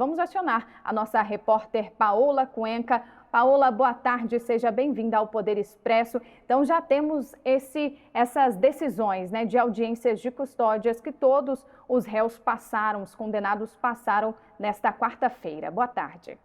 vamos acionar a nossa repórter Paola Cuenca. Paola, boa tarde, seja bem-vinda ao Poder Expresso. Então já temos essas decisões, né, de audiências de custódias que todos os réus passaram, os condenados passaram nesta quarta-feira. Boa tarde.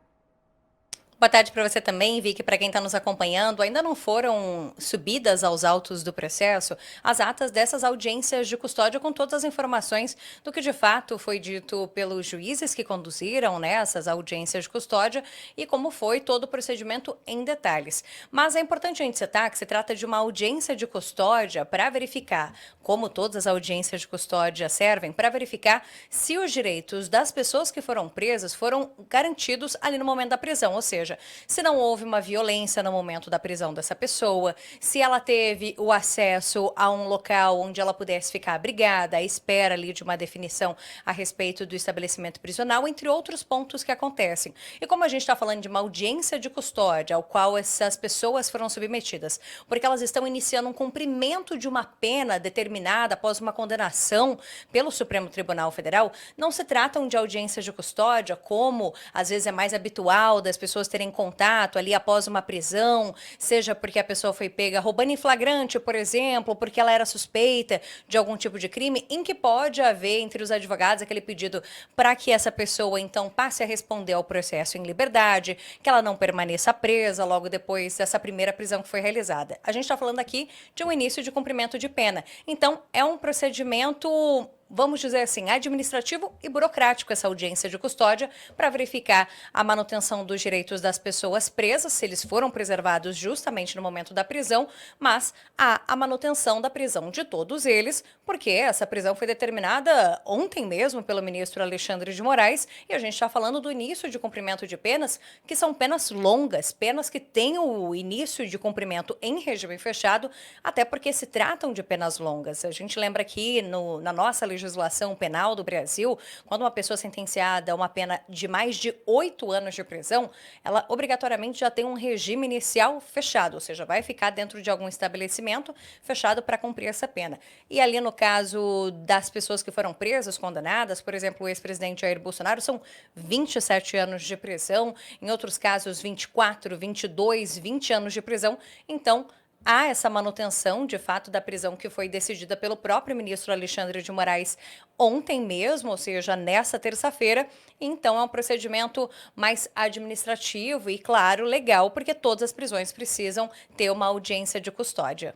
Boa tarde para você também, Vicky, para quem está nos acompanhando. Ainda não foram subidas aos autos do processo as atas dessas audiências de custódia com todas as informações do que de fato foi dito pelos juízes que conduziram, né, essas audiências de custódia e como foi todo o procedimento em detalhes. Mas é importante a gente citar que se trata de uma audiência de custódia para verificar, como todas as audiências de custódia servem, para verificar se os direitos das pessoas que foram presas foram garantidos ali no momento da prisão, ou seja, se não houve uma violência no momento da prisão dessa pessoa, se ela teve o acesso a um local onde ela pudesse ficar abrigada, à espera ali de uma definição a respeito do estabelecimento prisional, entre outros pontos que acontecem. E como a gente está falando de uma audiência de custódia ao qual essas pessoas foram submetidas, porque elas estão iniciando um cumprimento de uma pena determinada após uma condenação pelo Supremo Tribunal Federal, não se tratam de audiências de custódia como às vezes é mais habitual das pessoas terem contato ali após uma prisão, seja porque a pessoa foi pega roubando em flagrante, por exemplo, porque ela era suspeita de algum tipo de crime, em que pode haver entre os advogados aquele pedido para que essa pessoa então passe a responder ao processo em liberdade, que ela não permaneça presa logo depois dessa primeira prisão que foi realizada. A gente está falando aqui de um início de cumprimento de pena. Então, é um procedimento, vamos dizer assim, administrativo e burocrático essa audiência de custódia para verificar a manutenção dos direitos das pessoas presas, se eles foram preservados justamente no momento da prisão, mas há a manutenção da prisão de todos eles, porque essa prisão foi determinada ontem mesmo pelo ministro Alexandre de Moraes e a gente está falando do início de cumprimento de penas, que são penas longas, penas que têm o início de cumprimento em regime fechado, até porque se tratam de penas longas. A gente lembra aqui na nossa legislação penal do Brasil, quando uma pessoa é sentenciada a uma pena de mais de 8 anos de prisão, ela obrigatoriamente já tem um regime inicial fechado, ou seja, vai ficar dentro de algum estabelecimento fechado para cumprir essa pena. E ali no caso das pessoas que foram presas, condenadas, por exemplo, o ex-presidente Jair Bolsonaro, são 27 anos de prisão, em outros casos 24, 22, 20 anos de prisão. Então, há essa manutenção, de fato, da prisão que foi decidida pelo próprio ministro Alexandre de Moraes ontem mesmo, ou seja, nessa terça-feira. Então, é um procedimento mais administrativo e, claro, legal, porque todas as prisões precisam ter uma audiência de custódia.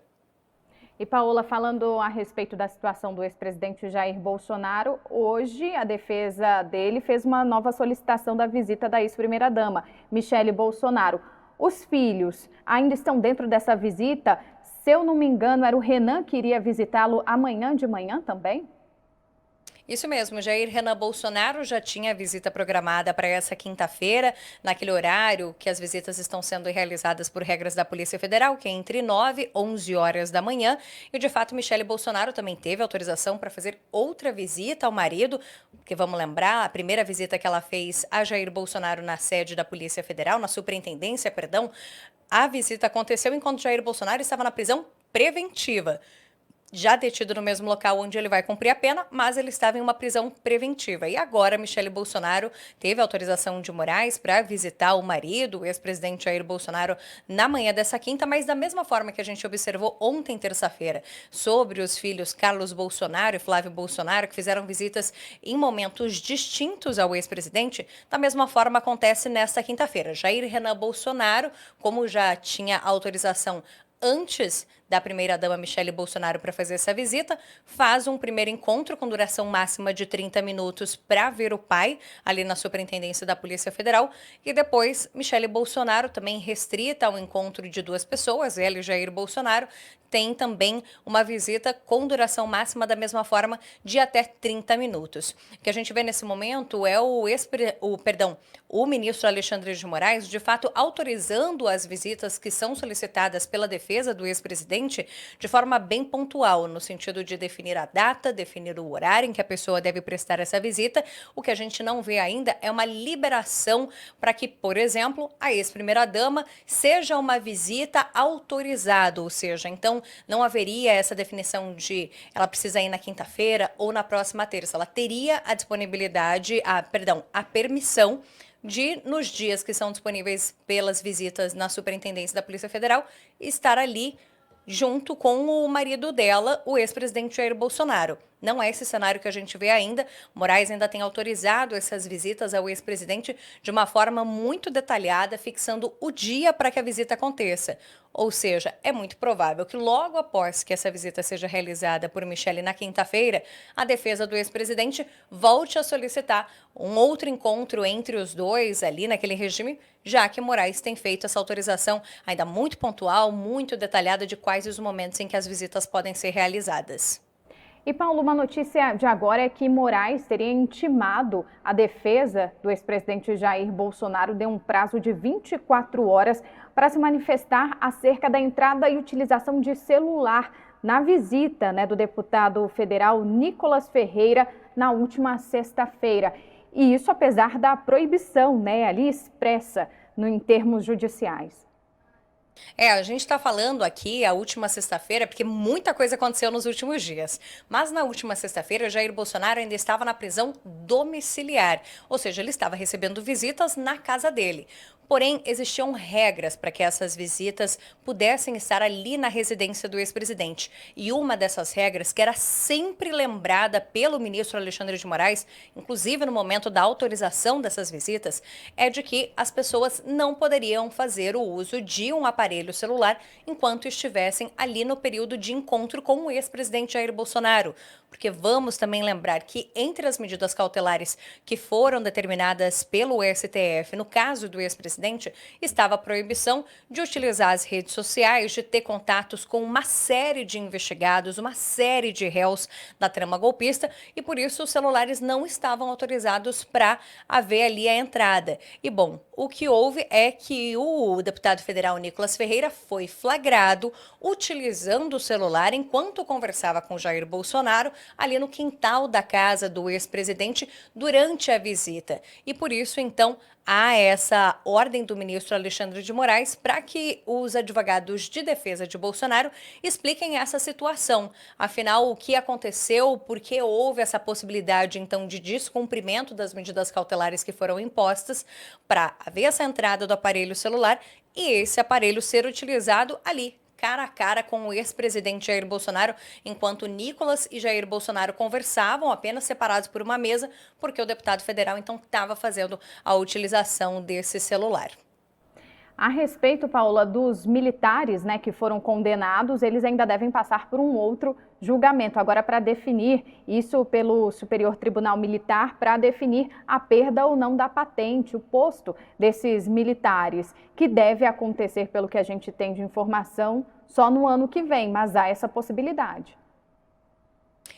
E Paola, falando a respeito da situação do ex-presidente Jair Bolsonaro, hoje a defesa dele fez uma nova solicitação da visita da ex-primeira-dama, Michele Bolsonaro. Os filhos ainda estão dentro dessa visita? Se eu não me engano, era o Renan que iria visitá-lo amanhã de manhã também? Isso mesmo, Jair Renan Bolsonaro já tinha visita programada para essa quinta-feira, naquele horário que as visitas estão sendo realizadas por regras da Polícia Federal, que é entre 9 e 11 horas da manhã. E, de fato, Michele Bolsonaro também teve autorização para fazer outra visita ao marido, que vamos lembrar, a primeira visita que ela fez a Jair Bolsonaro na sede da Polícia Federal, na superintendência, perdão, a visita aconteceu enquanto Jair Bolsonaro estava na prisão preventiva, já detido no mesmo local onde ele vai cumprir a pena, mas ele estava em uma prisão preventiva. E agora, Michele Bolsonaro teve autorização de Moraes para visitar o marido, o ex-presidente Jair Bolsonaro, na manhã dessa quinta, mas da mesma forma que a gente observou ontem, terça-feira, sobre os filhos Carlos Bolsonaro e Flávio Bolsonaro, que fizeram visitas em momentos distintos ao ex-presidente, da mesma forma acontece nesta quinta-feira. Jair Renan Bolsonaro, como já tinha autorização antes da primeira-dama Michele Bolsonaro para fazer essa visita, faz um primeiro encontro com duração máxima de 30 minutos para ver o pai ali na Superintendência da Polícia Federal e depois Michele Bolsonaro, também restrita ao encontro de duas pessoas, ela e Jair Bolsonaro, tem também uma visita com duração máxima da mesma forma de até 30 minutos. O que a gente vê nesse momento é o ministro Alexandre de Moraes, de fato, autorizando as visitas que são solicitadas pela defesa defesa do ex-presidente de forma bem pontual, no sentido de definir a data, definir o horário em que a pessoa deve prestar essa visita. O que a gente não vê ainda é uma liberação para que, por exemplo, a ex-primeira-dama seja uma visita autorizada, ou seja, então não haveria essa definição de ela precisa ir na quinta-feira ou na próxima terça. Ela teria a disponibilidade, a permissão de, nos dias que são disponíveis pelas visitas na Superintendência da Polícia Federal, estar ali junto com o marido dela, o ex-presidente Jair Bolsonaro. Não é esse cenário que a gente vê ainda. Moraes ainda tem autorizado essas visitas ao ex-presidente de uma forma muito detalhada, fixando o dia para que a visita aconteça. Ou seja, é muito provável que logo após que essa visita seja realizada por Michele na quinta-feira, a defesa do ex-presidente volte a solicitar um outro encontro entre os dois ali naquele regime, já que Moraes tem feito essa autorização ainda muito pontual, muito detalhada de quais os momentos em que as visitas podem ser realizadas. E, Paulo, uma notícia de agora é que Moraes teria intimado a defesa do ex-presidente Jair Bolsonaro, deu um prazo de 24 horas para se manifestar acerca da entrada e utilização de celular na visita, do deputado federal Nicolas Ferreira na última sexta-feira. E isso apesar da proibição, ali expressa em termos judiciais. A gente está falando aqui a última sexta-feira, porque muita coisa aconteceu nos últimos dias. Mas na última sexta-feira, Jair Bolsonaro ainda estava na prisão domiciliar, ou seja, ele estava recebendo visitas na casa dele. Porém, existiam regras para que essas visitas pudessem estar ali na residência do ex-presidente. E uma dessas regras, que era sempre lembrada pelo ministro Alexandre de Moraes, inclusive no momento da autorização dessas visitas, é de que as pessoas não poderiam fazer o uso de um aparelho celular enquanto estivessem ali no período de encontro com o ex-presidente Jair Bolsonaro. Porque vamos também lembrar que entre as medidas cautelares que foram determinadas pelo STF, no caso do ex-presidente, estava a proibição de utilizar as redes sociais, de ter contatos com uma série de investigados, uma série de réus da trama golpista, e por isso os celulares não estavam autorizados para haver ali a entrada. E bom, o que houve é que o deputado federal Nicolas Ferreira foi flagrado utilizando o celular enquanto conversava com Jair Bolsonaro ali no quintal da casa do ex-presidente durante a visita. E por isso, então, há essa ordem do ministro Alexandre de Moraes para que os advogados de defesa de Bolsonaro expliquem essa situação. Afinal, o que aconteceu, por que houve essa possibilidade, então, de descumprimento das medidas cautelares que foram impostas para haver essa entrada do aparelho celular e esse aparelho ser utilizado ali, cara a cara com o ex-presidente Jair Bolsonaro, enquanto Nicolas e Jair Bolsonaro conversavam, apenas separados por uma mesa, porque o deputado federal então estava fazendo a utilização desse celular. A respeito, Paula, dos militares, que foram condenados, eles ainda devem passar por um outro julgamento. Agora, para definir isso pelo Superior Tribunal Militar, para definir a perda ou não da patente, o posto desses militares, que deve acontecer, pelo que a gente tem de informação, só no ano que vem, mas há essa possibilidade.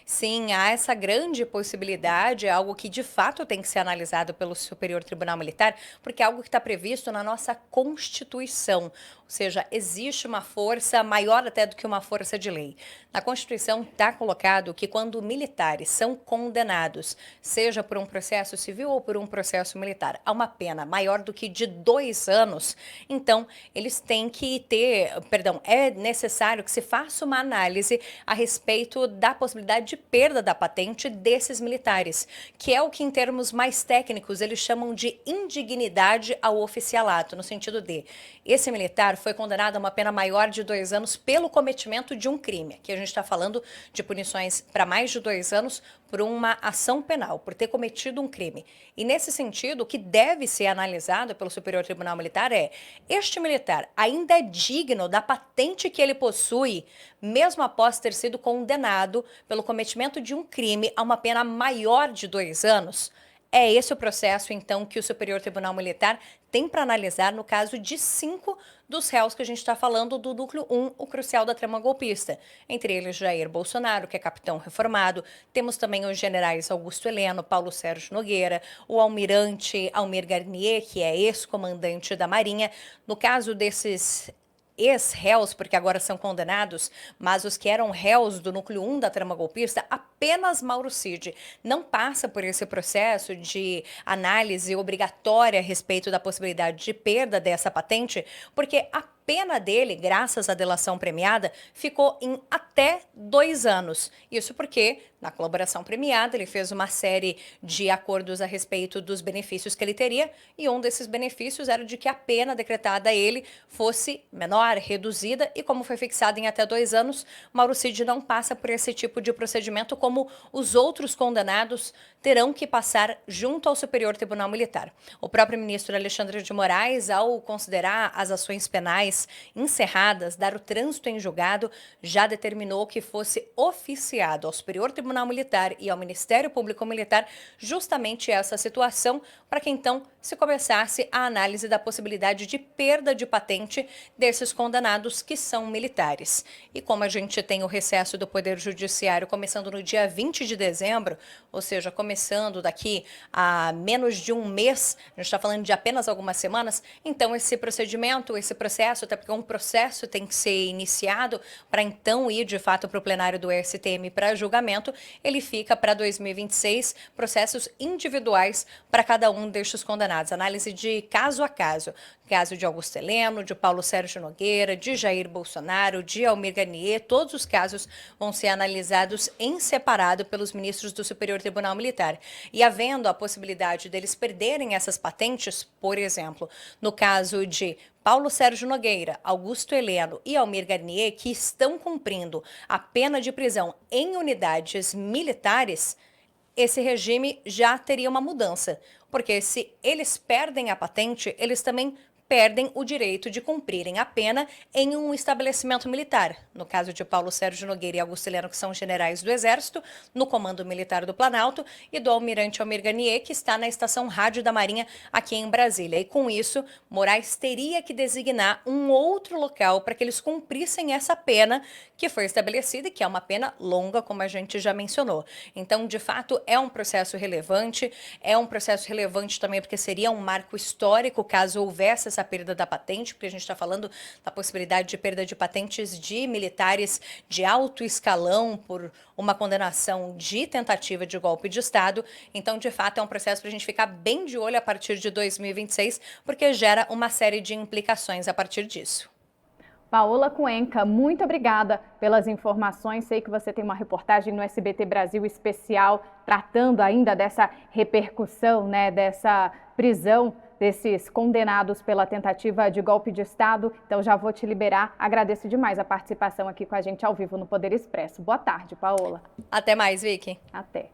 Sim, há essa grande possibilidade, é algo que de fato tem que ser analisado pelo Superior Tribunal Militar, porque é algo que está previsto na nossa Constituição, ou seja, existe uma força maior até do que uma força de lei. Na Constituição está colocado que quando militares são condenados, seja por um processo civil ou por um processo militar, a uma pena maior do que de 2 anos, então eles têm que ter, é necessário que se faça uma análise a respeito da possibilidade de perda da patente desses militares, que é o que em termos mais técnicos eles chamam de indignidade ao oficialato, no sentido de esse militar foi condenado a uma pena maior de 2 anos pelo cometimento de um crime. Aqui a gente está falando de punições para mais de 2 anos por uma ação penal, por ter cometido um crime. E nesse sentido, o que deve ser analisado pelo Superior Tribunal Militar é: este militar ainda é digno da patente que ele possui, mesmo após ter sido condenado pelo cometimento de um crime a uma pena maior de 2 anos? É esse o processo, então, que o Superior Tribunal Militar tem para analisar no caso de 5 dos réus que a gente está falando do núcleo 1, o crucial da trama golpista. Entre eles, Jair Bolsonaro, que é capitão reformado. Temos também os generais Augusto Heleno, Paulo Sérgio Nogueira, o almirante Almir Garnier, que é ex-comandante da Marinha. No caso desses ex-réus, porque agora são condenados, mas os que eram réus do núcleo 1 da trama golpista, apenas Mauro Cid não passa por esse processo de análise obrigatória a respeito da possibilidade de perda dessa patente, porque a pena dele, graças à delação premiada, ficou em até 2 anos. Isso porque, na colaboração premiada, ele fez uma série de acordos a respeito dos benefícios que ele teria, e um desses benefícios era de que a pena decretada a ele fosse menor, reduzida, e como foi fixada em até 2 anos, Mauro Cid não passa por esse tipo de procedimento como os outros condenados terão que passar junto ao Superior Tribunal Militar. O próprio ministro Alexandre de Moraes, ao considerar as ações penais encerradas, dar o trânsito em julgado, já determinou que fosse oficiado ao Superior Tribunal Militar e ao Ministério Público Militar justamente essa situação, para que então se começasse a análise da possibilidade de perda de patente desses condenados que são militares. E como a gente tem o recesso do Poder Judiciário começando no dia 20 de dezembro, ou seja, começando daqui a menos de um mês, a gente está falando de apenas algumas semanas, então esse procedimento, esse processo, até porque um processo tem que ser iniciado para então ir de fato para o plenário do STM para julgamento, ele fica para 2026, processos individuais para cada um destes condenados, análise de caso a caso. Caso de Augusto Heleno, de Paulo Sérgio Nogueira, de Jair Bolsonaro, de Almir Garnier, todos os casos vão ser analisados em separado pelos ministros do Superior Tribunal Militar. E havendo a possibilidade deles perderem essas patentes, por exemplo, no caso de Paulo Sérgio Nogueira, Augusto Heleno e Almir Garnier, que estão cumprindo a pena de prisão em unidades militares, esse regime já teria uma mudança, porque se eles perdem a patente, eles também perdem o direito de cumprirem a pena em um estabelecimento militar. No caso de Paulo Sérgio Nogueira e Augusto Heleno, que são generais do Exército, no Comando Militar do Planalto, e do almirante Almir Garnier, que está na Estação Rádio da Marinha aqui em Brasília. E com isso, Moraes teria que designar um outro local para que eles cumprissem essa pena que foi estabelecida e que é uma pena longa, como a gente já mencionou. Então, de fato, é um processo relevante também porque seria um marco histórico caso houvesse essa perda da patente, porque a gente está falando da possibilidade de perda de patentes de militares de alto escalão por uma condenação de tentativa de golpe de Estado. Então, de fato, é um processo para a gente ficar bem de olho a partir de 2026, porque gera uma série de implicações a partir disso. Paola Cuenca, muito obrigada pelas informações. Sei que você tem uma reportagem no SBT Brasil especial tratando ainda dessa repercussão, né, dessa prisão desses condenados pela tentativa de golpe de Estado. Então já vou te liberar. Agradeço demais a participação aqui com a gente ao vivo no Poder Expresso. Boa tarde, Paola. Até mais, Vicky. Até.